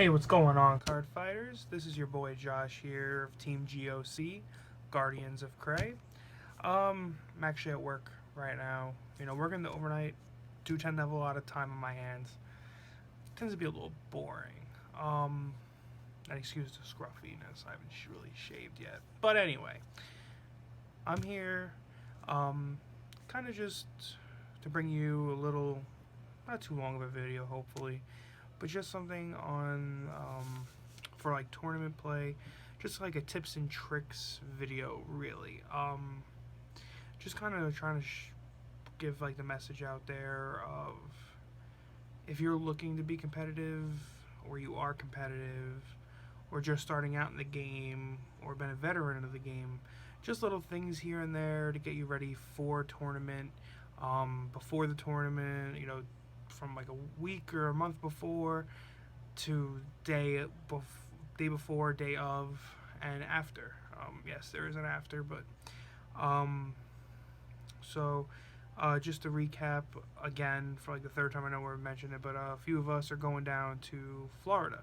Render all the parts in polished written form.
Hey, what's going on, Cardfighters? This is your boy Josh here of Team GOC, Guardians of Cray. I'm actually at work right now. Working the overnight. Do tend to have a lot of time on my hands. Tends to be a little boring. And excuse the scruffiness. I haven't really shaved yet. But anyway, I'm here, kind of just to bring you a little, not too long of a video, hopefully, but just something on for like tournament play, just like a tips and tricks video, really. Just kind of trying to give like the message out there of if you're looking to be competitive, or you are competitive, or just starting out in the game, or been a veteran of the game, just little things here and there to get you ready for a tournament. Before the tournament, from like a week or a month before to day before, day of, and after. Yes, there is an after, but um, so just to recap again for like the third time, I know we've mentioned it, but a few of us are going down to Florida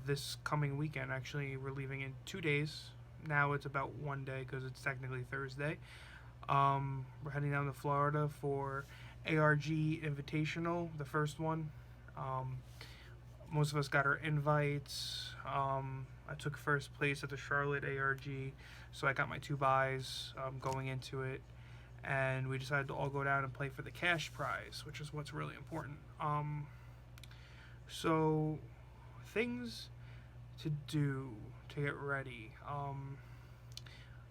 this coming weekend. Actually, we're leaving in 2 days. Now it's about one day because it's technically Thursday. We're heading down to Florida for ARG Invitational, the first one. Most of us got our invites. I took first place at the Charlotte ARG, so I got my 2 buys going into it. And we decided to all go down and play for the cash prize, which is what's really important. So, things to do to get ready.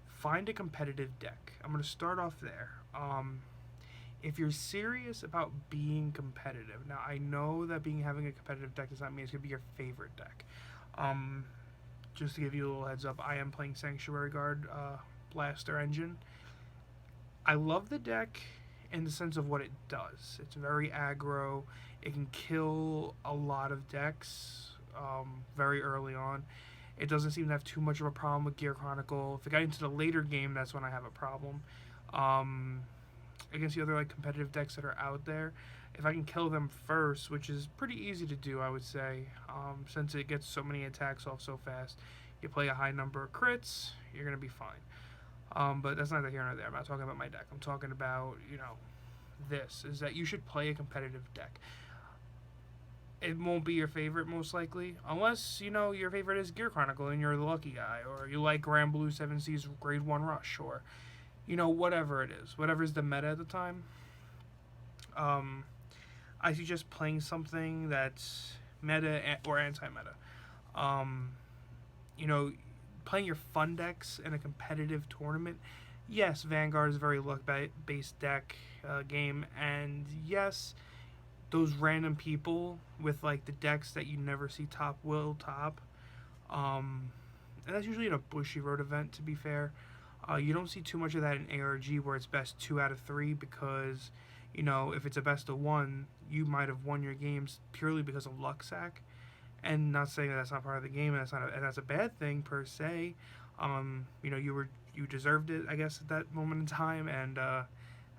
Find a competitive deck. I'm going to start off there. If you're serious about being competitive, now I know that having a competitive deck does not mean it's going to be your favorite deck. Just to give you a little heads up, I am playing Sanctuary Guard Blaster Engine. I love the deck in the sense of what it does. It's very aggro. It can kill a lot of decks very early on. It doesn't seem to have too much of a problem with Gear Chronicle. If it got into the later game, that's when I have a problem. Against the other like competitive decks that are out there, if I can kill them first, which is pretty easy to do, I would say, since it gets so many attacks off so fast, you play a high number of crits, you're going to be fine. But that's neither here nor there. I'm not talking about my deck. I'm talking about, this, is that you should play a competitive deck. It won't be your favorite, most likely, unless, your favorite is Gear Chronicle and you're the lucky guy, or you like Grand Blue 7C's Grade 1 Rush, or, whatever it is. Whatever's the meta at the time. I suggest playing something that's meta or anti-meta. Playing your fun decks in a competitive tournament. Yes, Vanguard is a very luck-based deck game, and yes, those random people with like the decks that you never see top will top. And that's usually in a Bushiroad event, to be fair. You don't see too much of that in ARG where it's best 2 out of 3 because, if it's a best of 1, you might have won your games purely because of luck sack. And not saying that that's not part of the game, and that's a bad thing per se. You deserved it, I guess, at that moment in time, and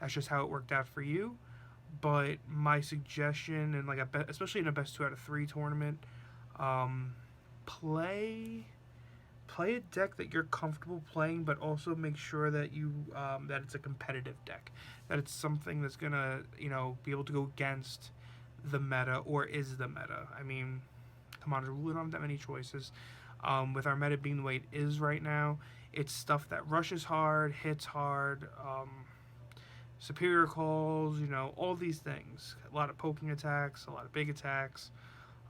that's just how it worked out for you. But my suggestion, and especially in a best 2 out of 3 tournament, play a deck that you're comfortable playing, but also make sure that that it's a competitive deck, that it's something that's gonna be able to go against the meta or is the meta. I mean, come on, we don't have that many choices. With our meta being the way it is right now, it's stuff that rushes hard, hits hard. Superior calls, all these things. A lot of poking attacks, a lot of big attacks,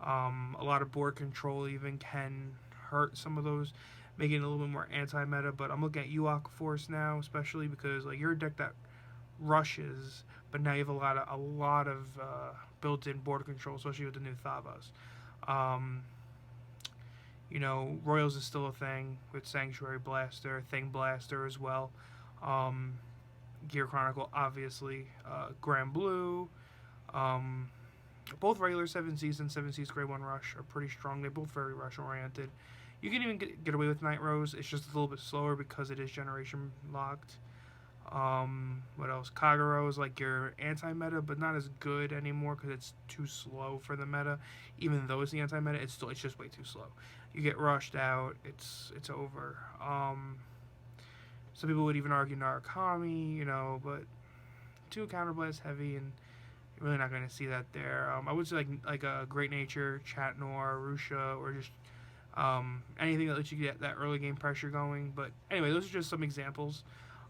a lot of board control even can hurt some of those, making it a little bit more anti-meta. But I'm looking at you, Aquaforce, now, especially because like you're a deck that rushes, but now you have a lot of built-in board control, especially with the new Thavas. Royals is still a thing with Sanctuary Blaster, Thing Blaster as well. Gear Chronicle, obviously, Grand Blue, both regular 7Cs and 7Cs Grade 1 Rush are pretty strong. They're both very rush oriented. You can even get away with Night Rose. It's just a little bit slower because it is generation locked. What else? Kagero is like your anti-meta, but not as good anymore because it's too slow for the meta. Even though it's the anti-meta, it's just way too slow. You get rushed out, it's over. Some people would even argue Narukami, but too counterblast heavy, and you're really not going to see that there. I would say like a Great Nature, Chat Noir, Rusha, or just anything that lets you get that early game pressure going. But anyway, those are just some examples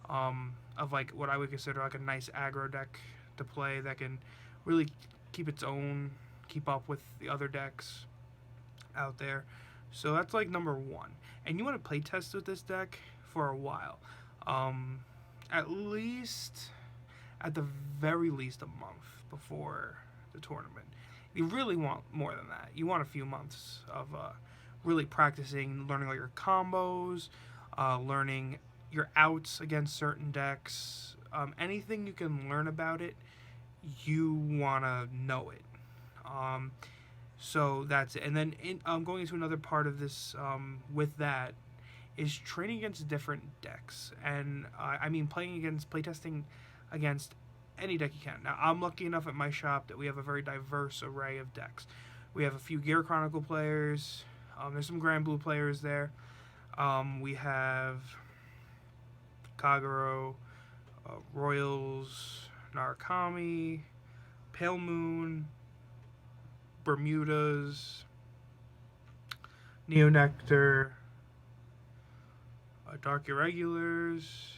of like what I would consider like a nice aggro deck to play that can really keep its own, keep up with the other decks out there. So that's like number one. And you want to play test with this deck for a while. At the very least, a month before the tournament. You really want more than that. You want a few months of really practicing, learning all your combos, learning your outs against certain decks. Anything you can learn about it, you want to know it. So that's it. And then going into another part of this with that is training against different decks. And I mean playtesting against any deck you can. Now, I'm lucky enough at my shop that we have a very diverse array of decks. We have a few Gear Chronicle players. There's some Grand Blue players there. We have Kagero, Royals, Narukami, Pale Moon, Bermudas, Neo Nectar, Dark Irregulars,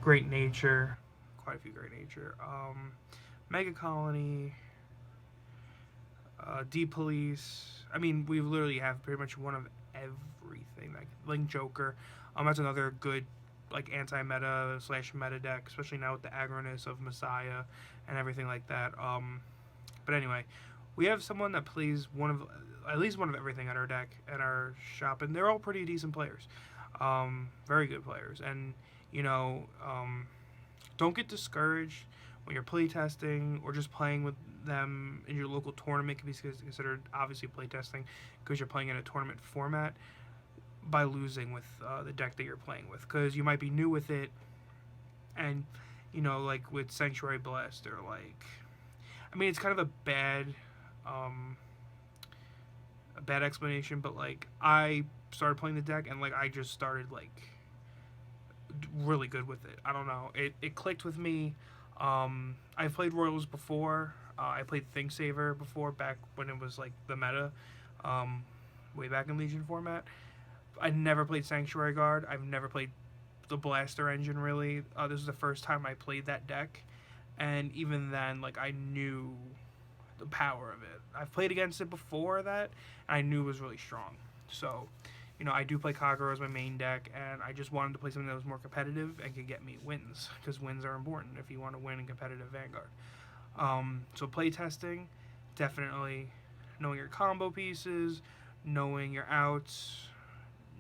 Great Nature, quite a few Great Nature, Mega Colony, D-Police. I mean, we literally have pretty much one of everything. Like Link Joker, that's another good like anti-meta / meta deck, especially now with the aggroness of Messiah and everything like that. But anyway, we have someone that plays at least one of everything at our shop, and they're all pretty decent players, very good players. And don't get discouraged when you're playtesting or just playing with them in your local tournament. Can be considered obviously playtesting because you're playing in a tournament format, by losing with the deck that you're playing with, because you might be new with it, and like with Sanctuary Blaster, like I mean it's kind of a bad explanation, but like I started playing the deck and like I just started like really good with it. I don't know, it clicked with me. I've played Royals before. I played Think Saver before, back when it was like the meta, way back in Legion format. I never played Sanctuary Guard. I've never played the Blaster Engine, really. This was the first time I played that deck, and even then, like, I knew the power of it. I've played against it before that, and I knew it was really strong. So, I do play Kagero as my main deck, and I just wanted to play something that was more competitive and could get me wins, because wins are important if you want to win in competitive Vanguard. So playtesting, definitely knowing your combo pieces, knowing your outs,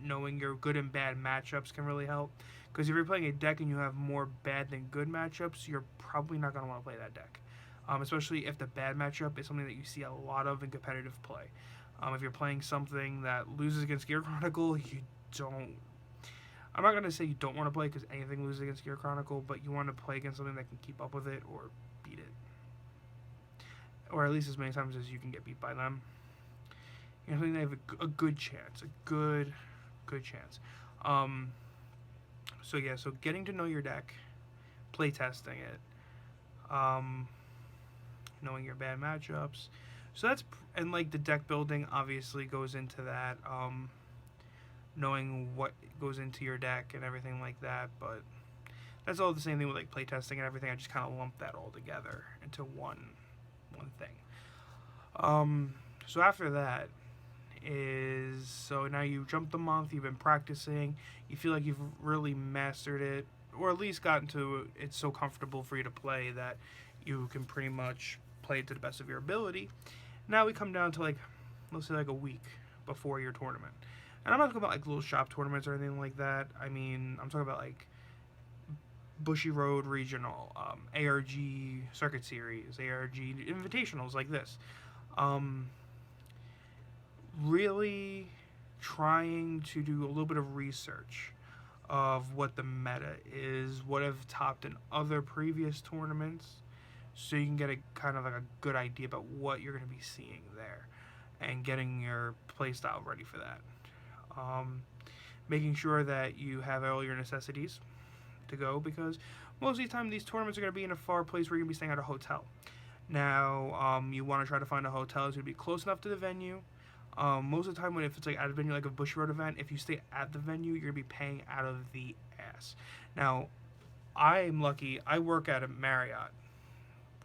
knowing your good and bad matchups can really help. Because if you're playing a deck and you have more bad than good matchups, you're probably not going to want to play that deck. Especially if the bad matchup is something that you see a lot of in competitive play. If you're playing something that loses against Gear Chronicle, I'm not going to say you don't want to play, because anything loses against Gear Chronicle, but you want to play against something that can keep up with it or beat it. Or at least as many times as you can get beat by them. I think they have a good chance. A good chance. So getting to know your deck, playtesting it, knowing your bad matchups. So and like the deck building obviously goes into that, knowing what goes into your deck and everything like that. But that's all the same thing with like playtesting and everything. I just kind of lump that all together into one thing. So after that so now you jumped the month, you've been practicing, you feel like you've really mastered it, or at least gotten to it's so comfortable for you to play that you can pretty much play it to the best of your ability. Now we come down to like, let's say like a week before your tournament. And I'm not talking about like little shop tournaments or anything like that. I mean, I'm talking about like Bushy Road Regional, ARG Circuit Series, ARG Invitationals like this. Really trying to do a little bit of research of what the meta is, what have topped in other previous tournaments, so you can get a kind of like a good idea about what you're going to be seeing there and getting your playstyle ready for that. Making sure that you have all your necessities to go, because most of the time these tournaments are going to be in a far place where you're going to be staying at a hotel. Now, you want to try to find a hotel that's going to be close enough to the venue. Most of the time, if it's like at a venue like a Bushy Road event, if you stay at the venue, you're going to be paying out of the ass. Now, I'm lucky. I work at a Marriott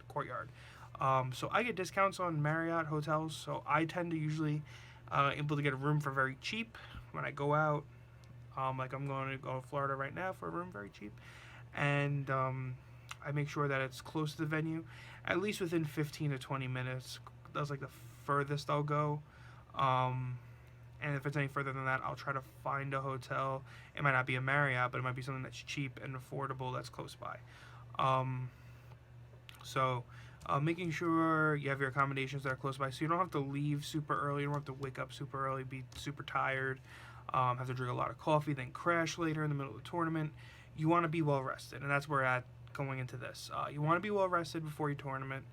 Courtyard. So I get discounts on Marriott hotels, so I tend to usually able to get a room for very cheap when I go out. Like I'm going to go to Florida right now for a room very cheap. And I make sure that it's close to the venue, at least within 15 to 20 minutes. That's like the furthest I'll go. And if it's any further than that, I'll try to find a hotel. It might not be a Marriott, but it might be something that's cheap and affordable that's close by. So making sure you have your accommodations that are close by, so you don't have to leave super early, you don't have to wake up super early, be super tired, have to drink a lot of coffee, then crash later in the middle of the tournament. You want to be well rested, and that's where we're at going into this. You want to be well rested before your tournament.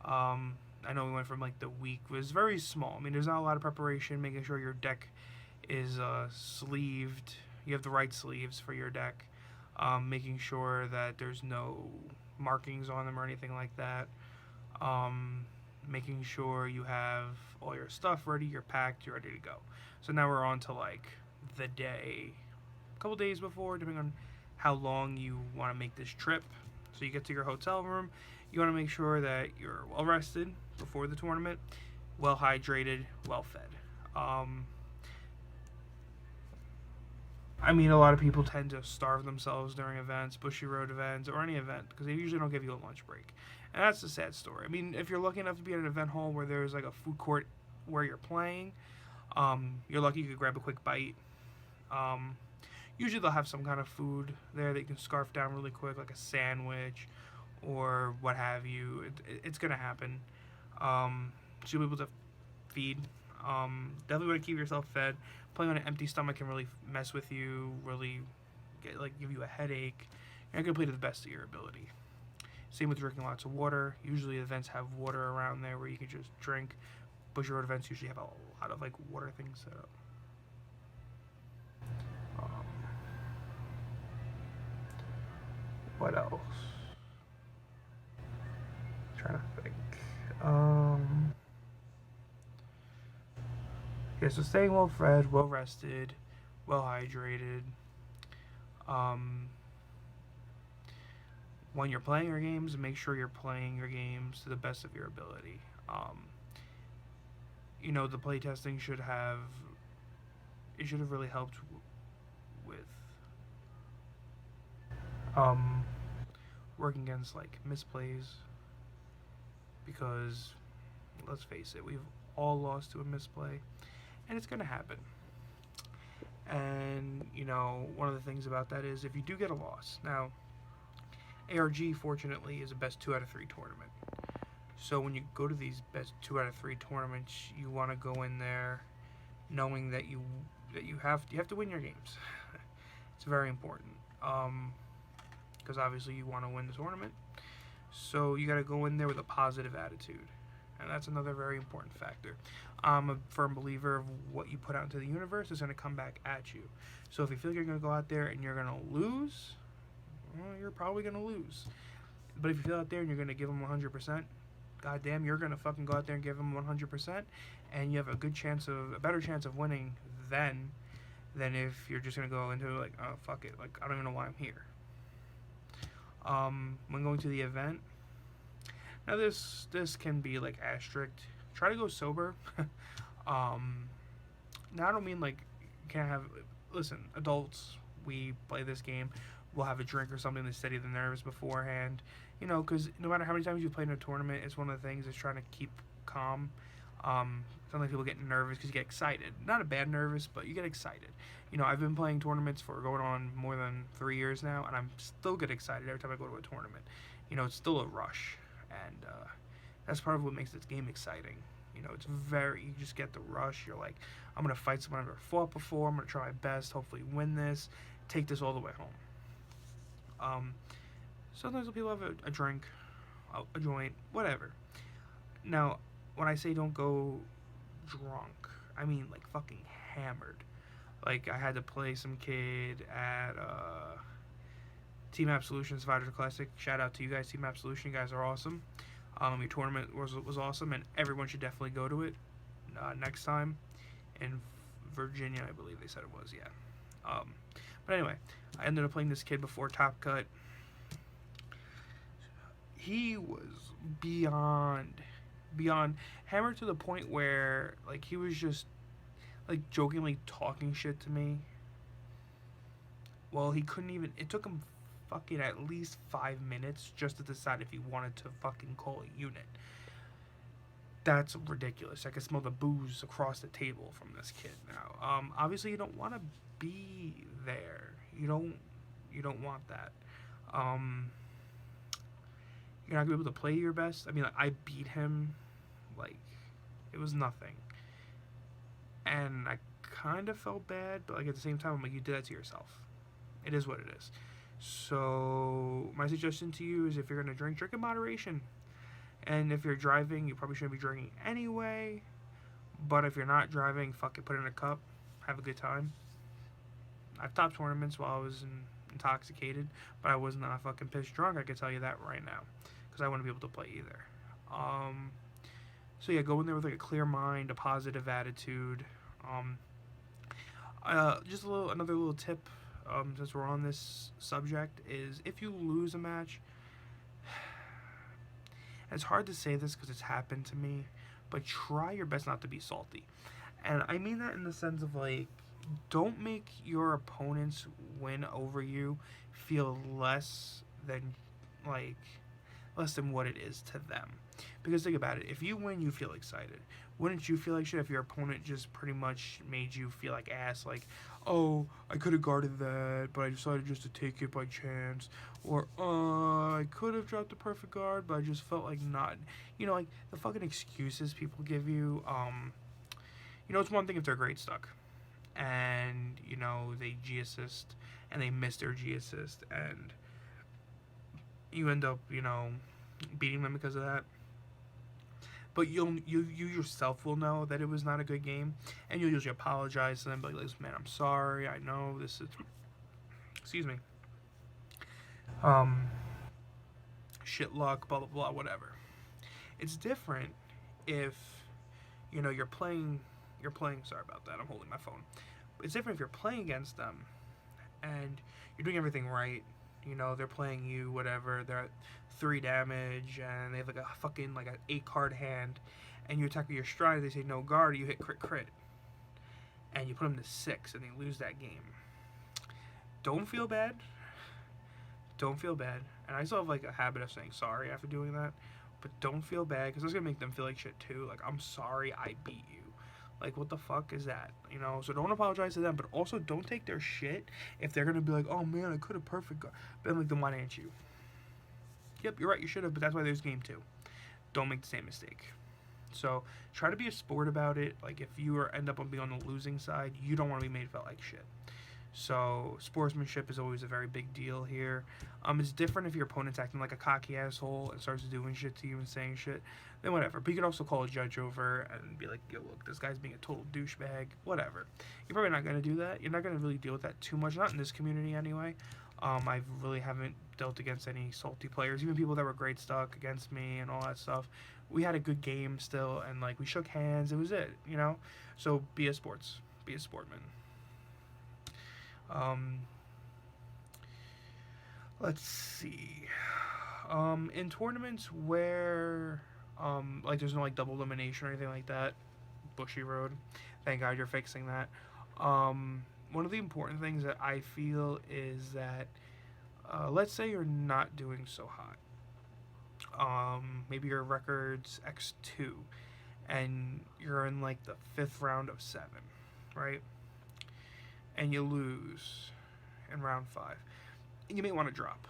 I know we went from like the week was very small. I mean, there's not a lot of preparation, making sure your deck is sleeved. You have the right sleeves for your deck. Making sure that there's no markings on them or anything like that. Making sure you have all your stuff ready, you're packed, you're ready to go. So now we're on to like the day, a couple days before, depending on how long you want to make this trip. So you get to your hotel room, you want to make sure that you're well rested before the tournament, well hydrated, well fed. I mean, a lot of people tend to starve themselves during events, Bushy Road events, or any event, because they usually don't give you a lunch break. And that's a sad story. I mean, if you're lucky enough to be at an event hall where there's like a food court where you're playing, you're lucky you could grab a quick bite. Usually they'll have some kind of food there that you can scarf down really quick, like a sandwich or what have you. It's going to happen. So you'll be able to feed. Definitely want to keep yourself fed. Playing on an empty stomach can really mess with you, really give you a headache. You're not going to play to the best of your ability. Same with drinking lots of water. Usually events have water around there where you can just drink. Bushy Road events usually have a lot of like water things set up. What else? Trying to think. Yeah, so staying well fed, well rested, well hydrated. When you're playing your games, make sure you're playing your games to the best of your ability. The playtesting should have really helped with working against like misplays, because let's face it, we've all lost to a misplay, and it's gonna happen. And one of the things about that is if you do get a loss, now ARG fortunately is a best 2 out of 3 tournament. So when you go to these best 2 out of 3 tournaments, you want to go in there knowing that you have to win your games. It's very important, because obviously you want to win the tournament. So you got to go in there with a positive attitude, and that's another very important factor. I'm a firm believer of what you put out into the universe is going to come back at you. So if you feel like you're going to go out there and you're going to lose, well, you're probably going to lose. But if you feel out there and you're going to give them 100%, goddamn, you're going to fucking go out there and give them 100%, and you have a better chance of winning than if you're just going to go into like, oh, fuck it, like, I don't even know why I'm here. When going to the event, now this can be like asterisk. Try to go sober. Now I don't mean like you can't have. Listen, adults, we play this game. We'll have a drink or something to steady the nerves beforehand. Because no matter how many times you play in a tournament, it's one of the things is trying to keep calm. Sometimes people get nervous because you get excited. Not a bad nervous, but you get excited. I've been playing tournaments for going on more than 3 years now, and I'm still get excited every time I go to a tournament. It's still a rush, and that's part of what makes this game exciting. You just get the rush. You're like, I'm going to fight someone I've never fought before. I'm going to try my best, hopefully win this. take this all the way home. Sometimes people have a drink, a joint, whatever. Now, when I say don't go drunk, I mean like fucking hammered. Like, I had to play some kid at Team Absolution Survivor Classic. Shout out to you guys, Team Absolution. You guys are awesome. Your tournament was awesome, and everyone should definitely go to it next time. In Virginia, I believe they said it was, yeah. But anyway, I ended up playing this kid before Top Cut. He was beyond hammered to the point where, like, he was just, like, jokingly talking shit to me. Well, he couldn't even, it took him fucking at least 5 minutes just to decide if he wanted to fucking call a unit. That's ridiculous. I could smell the booze across the table from this kid now. Obviously you don't want to be there. You don't want that. You're not gonna be able to play your best. I mean, like, I beat him, like, it was nothing. And I kind of felt bad, but, like, at the same time, I'm like, you did that to yourself. It is what it is. So my suggestion to you is, if you're gonna drink in moderation. And if you're driving, you probably shouldn't be drinking anyway. But if you're not driving, fuck it, put it in a cup, have a good time. I've topped tournaments while I was intoxicated, but I was not fucking pissed drunk. I can tell you that right now, because I wouldn't be able to play either. So yeah, go in there with like a clear mind, a positive attitude. Just another little tip, since we're on this subject, is if you lose a match. It's hard to say this because it's happened to me, but try your best not to be salty. And I mean that in the sense of, like, don't make your opponents win over you feel less than what it is to them. Because think about it, if you win, you feel excited. Wouldn't you feel like shit if your opponent just pretty much made you feel like ass? Like, oh, I could have guarded that, but I decided just to take it by chance. Or, I could have dropped the perfect guard, but I just felt like not. You know, like, the fucking excuses people give you. You know, it's one thing if they're great stuck. And, you know, they G-assist, and they miss their G-assist, and you end up, you know, beating them because of that. But you yourself will know that it was not a good game, and you'll usually apologize to them, like, listen, man, I'm sorry, I know this is, excuse me, shit luck, blah, blah, blah, whatever. It's different if, you know, you're playing, sorry about that, I'm holding my phone. It's different if you're playing against them, and you're doing everything right. You know, they're playing you, whatever, they're at 3 damage, and they have like a fucking, like, an 8 card hand, and you attack with your stride, they say no guard, you hit crit, and you put them to 6, and they lose that game. Don't feel bad, and I still have, like, a habit of saying sorry after doing that, but don't feel bad, because it's gonna make them feel like shit too. Like, I'm sorry I beat you. Like, what the fuck is that? You know, so don't apologize to them, but also don't take their shit if they're gonna be like, oh man, I could have perfect guard. But I'm like, then why didn't you? Yep, you're right, you should have, but that's why there's game 2. Don't make the same mistake. So try to be a sport about it. Like, if you end up being on the losing side, you don't want to be made feel like shit. So sportsmanship is always a very big deal here. It's different if your opponent's acting like a cocky asshole and starts doing shit to you and saying shit, then whatever. But you can also call a judge over and be like, yo, look, this guy's being a total douchebag, whatever. You're probably not going to do that. You're not going to really deal with that too much, not in this community anyway. I really haven't dealt against any salty players, even people that were great stuck against me and all that stuff. We had a good game still, and, like, we shook hands. It was it, you know? So be a sportman. Let's see. In tournaments where, like, there's no, like, double elimination or anything like that, Bushy Road, thank God you're fixing that. One of the important things that I feel is that, let's say you're not doing so hot. Maybe your record's X2, and you're in, like, the 5th round of 7, right? And you lose in round 5. And you may want to drop.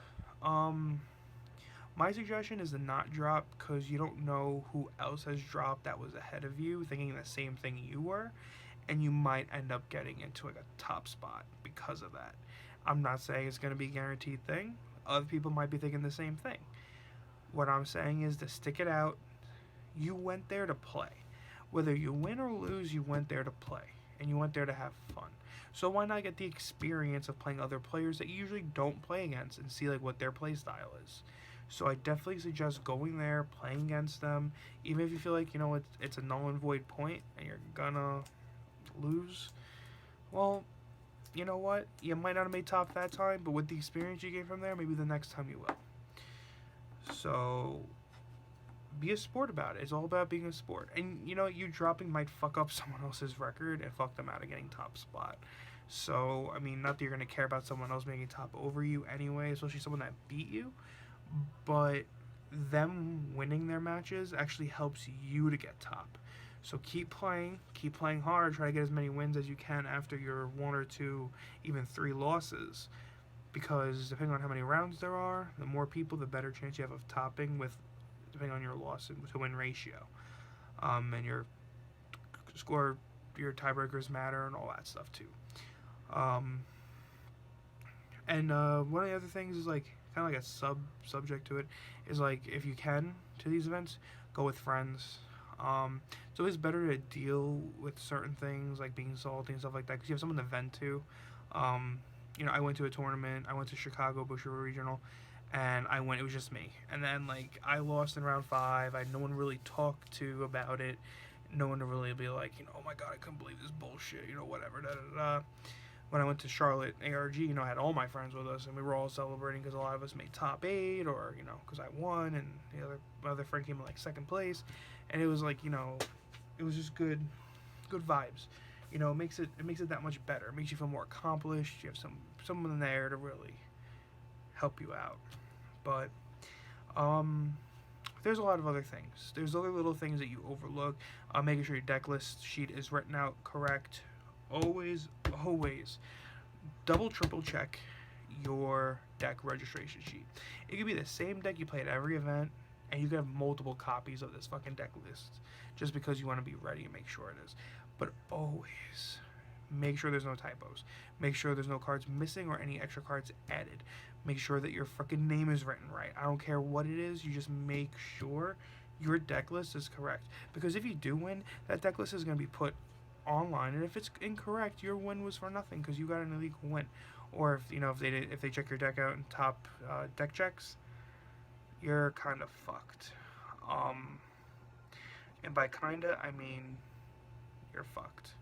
My suggestion is to not drop, because you don't know who else has dropped that was ahead of you, thinking the same thing you were, and you might end up getting into, like, a top spot because of that. I'm not saying it's going to be a guaranteed thing. Other people might be thinking the same thing. What I'm saying is to stick it out. You went there to play. Whether you win or lose, you went there to play. And you went there to have fun. So why not get the experience of playing other players that you usually don't play against and see like what their play style is. So I definitely suggest going there, playing against them, even if you feel like, you know, it's a null and void point and you're gonna lose. Well, you know what? You might not have made top that time, but with the experience you gain from there, maybe the next time you will. So be a sport about it. It's all about being a sport. And you know, you dropping might fuck up someone else's record and fuck them out of getting top spot. So, I mean, not that you're going to care about someone else making top over you anyway, especially someone that beat you, but them winning their matches actually helps you to get top. So keep playing hard, try to get as many wins as you can after your 1 or 2, even 3 losses. Because depending on how many rounds there are, the more people, the better chance you have of topping with, depending on your loss to win ratio. And your score, your tiebreakers matter and all that stuff too. And one of the other things is like, kind of like a subject to it, is like, if you can, to these events, go with friends. It's always better to deal with certain things like being salty and stuff like that because you have someone to vent to. You know, I went to a tournament. I went to Chicago Busher Regional, and it was just me. And then like I lost in round 5. I had no one really talk to about it. No one to really be like, you know, oh my god, I couldn't believe this bullshit. You know, whatever. Da da da. When I went to Charlotte ARG, you know, I had all my friends with us, and we were all celebrating because a lot of us made top 8, or you know, because I won, and my other friend came in like 2nd place, and it was like, you know, it was just good vibes. You know, it makes it that much better. It makes you feel more accomplished. You have someone there to really help you out. But there's a lot of other things. There's other little things that you overlook. Making sure your deck list sheet is written out correct. Always double triple check your deck registration sheet. It could be the same deck you play at every event, and you can have multiple copies of this fucking deck list just because you want to be ready and make sure it is. But always make sure there's no typos. Make sure there's no cards missing or any extra cards added. Make sure that your fucking name is written right. I don't care what it is, you just make sure your deck list is correct. Because if you do win, that deck list is going to be put online, and if it's incorrect, your win was for nothing because you got an illegal win. Or if you know, if they check your deck out in top deck checks, you're kind of fucked. And by kinda, I mean you're fucked,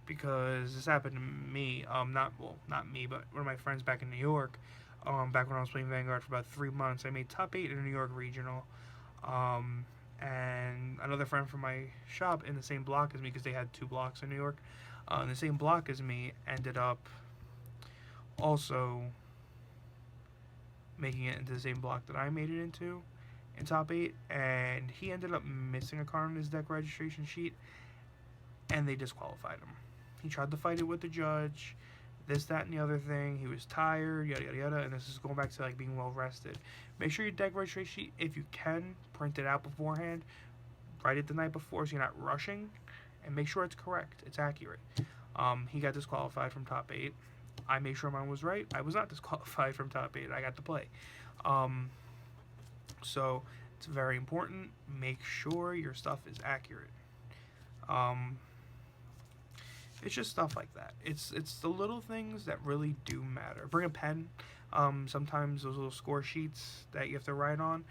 because this happened to me. Not me, but one of my friends back in New York. Back when I was playing Vanguard for about 3 months, I made top 8 in a New York regional. And another friend from my shop in the same block as me, because they had 2 blocks in New York, in the same block as me, ended up also making it into the same block that I made it into in top 8, and he ended up missing a card on his deck registration sheet, and they disqualified him. He tried to fight it with the judge, this, that, and the other thing. He was tired, yada, yada, yada, and this is going back to, like, being well-rested. Make sure your deck registration sheet, if you can, print it out beforehand. Write it the night before so you're not rushing, and make sure it's correct. It's accurate. He got disqualified from top 8. I made sure mine was right. I was not disqualified from top 8. I got to play. So, it's very important. Make sure your stuff is accurate. It's just stuff like that. It's the little things that really do matter. Bring a pen. Sometimes those little score sheets that you have to write on.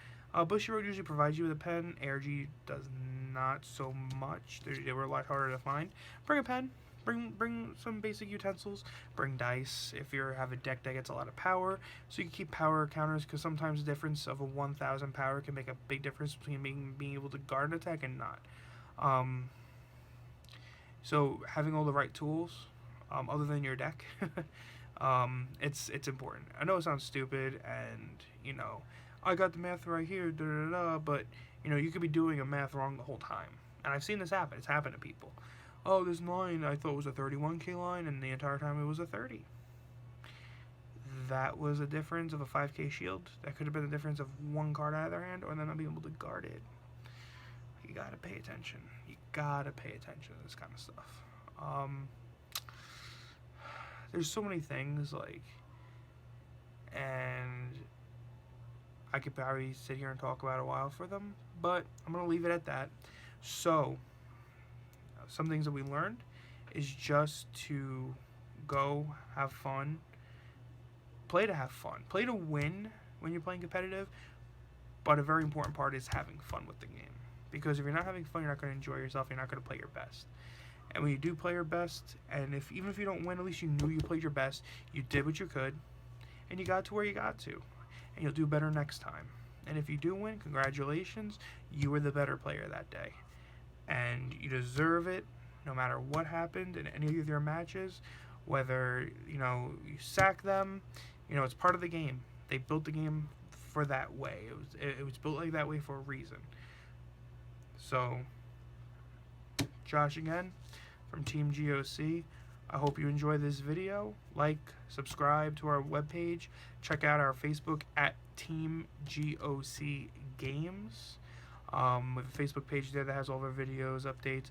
Bushy Road usually provides you with a pen. ARG does not so much. They were a lot harder to find. Bring a pen. Bring some basic utensils. Bring dice if you have a deck that gets a lot of power, so you can keep power counters, because sometimes the difference of a 1,000 power can make a big difference between being able to guard an attack and not. So having all the right tools, other than your deck, it's important. I know it sounds stupid, and you know, I got the math right here, da da da, but you know, you could be doing a math wrong the whole time, and I've seen this happen. It's happened to people. Oh, this line I thought was a 31k line, and the entire time it was a 30. That was a difference of a 5k shield. That could have been the difference of 1 card out of their hand, or them not being able to guard it. You gotta pay attention. You gotta pay attention to this kind of stuff. There's so many things, like, and I could probably sit here and talk about a while for them, but I'm going to leave it at that. So, some things that we learned is just to go have fun, play to have fun, play to win when you're playing competitive, but a very important part is having fun with the game. Because if you're not having fun, you're not going to enjoy yourself, you're not going to play your best. And when you do play your best, and even if you don't win, at least you knew you played your best, you did what you could, and you got to where you got to. And you'll do better next time. And if you do win, congratulations, you were the better player that day. And you deserve it no matter what happened in any of your matches, whether, you sack them, it's part of the game. They built the game for that way. It was built like that way for a reason. So, Josh again from Team GOC. I hope you enjoy this video. Like, subscribe to our webpage. Check out our Facebook at Team GOC Games. We have a Facebook page there that has all of our videos, updates.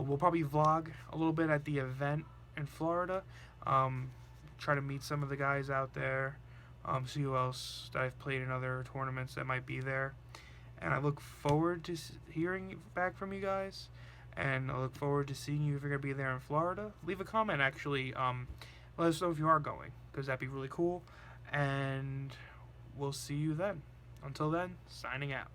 We'll probably vlog a little bit at the event in Florida. Try to meet some of the guys out there. See who else that I've played in other tournaments that might be there. And I look forward to hearing back from you guys. And I look forward to seeing you if you're going to be there in Florida. Leave a comment, actually. Let us know if you are going, because that'd be really cool. And we'll see you then. Until then, signing out.